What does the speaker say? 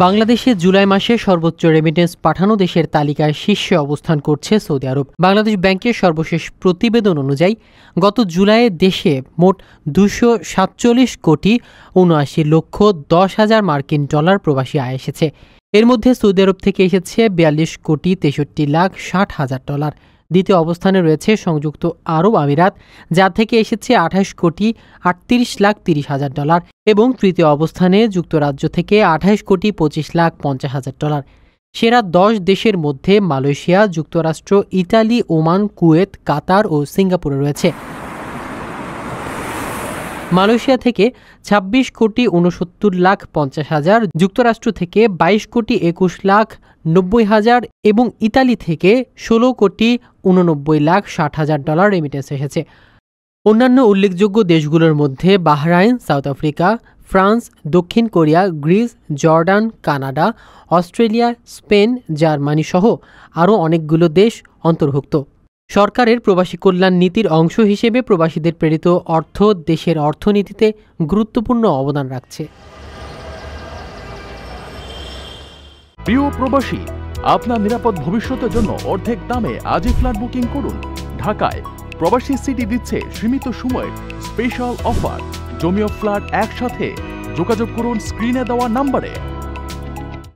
বাংলাদেশে জুলাই মাসে সর্বোচ্চ রেমিটেন্স পাঠানো দেশের তালিকায় শীর্ষে অবস্থান করছে সৌদি আরব। বাংলাদেশ ব্যাংকের সর্বশেষ প্রতিবেদন অনুযায়ী গত জুলাইয়ে দেশে মোট 247 কোটি 79 লক্ষ 10 হাজার মার্কিন ডলার প্রবাসী আয় এসেছে। এর মধ্যে সৌদি আরব থেকে এসেছে 42 কোটি 63 লাখ 60 হাজার ডলার। দ্বিতীয় অবস্থানে রয়েছে সংযুক্ত আরব আমিরাত, যা থেকে এসেছে 28 কোটি 38 লাখ 30 হাজার ডলার, এবং তৃতীয় অবস্থানে যুক্তরাজ্য থেকে 28 কোটি 25 লাখ 50 হাজার ডলার। সেরা 10 দেশের মধ্যে মালয়েশিয়া, যুক্তরাষ্ট্র, ইতালি, ওমান, কুয়েত, কাতার ও সিঙ্গাপুরে রয়েছে। মালয়েশিয়া থেকে 26 কোটি 69 লাখ 50 হাজার, যুক্তরাষ্ট্র থেকে 22 কোটি 21 লাখ 90 হাজার এবং ইতালি থেকে 16 কোটি 89 লাখ 60 হাজার ডলার রেমিটেন্স এসেছে। অন্যান্য উল্লেখযোগ্য দেশগুলোর মধ্যে বাহরাইন, সাউথ আফ্রিকা, ফ্রান্স, দক্ষিণ Korea, Greece, Jordan, Canada, Australia, Spain, Germany সহ আরও অনেকগুলো দেশ অন্তর্ভুক্ত। সরকারের প্রবাসী কল্যাণ নীতির অংশ হিসেবে প্রবাসীদের প্রেরিত অর্থ দেশের অর্থনীতিতে গুরুত্বপূর্ণ অবদান রাখছে। প্রিয় প্রবাসী, আপনার নিরাপদ ভবিষ্যতের জন্য অর্ধেক দামে আজই ফ্ল্যাট বুকিং করুন। ঢাকায় প্রবাসী সিটি দিচ্ছে সীমিত সময়ের স্পেশাল অফার। জমিও ফ্ল্যাট একসাথে। যোগাযোগ করুন স্ক্রিনে দেওয়া নাম্বারে।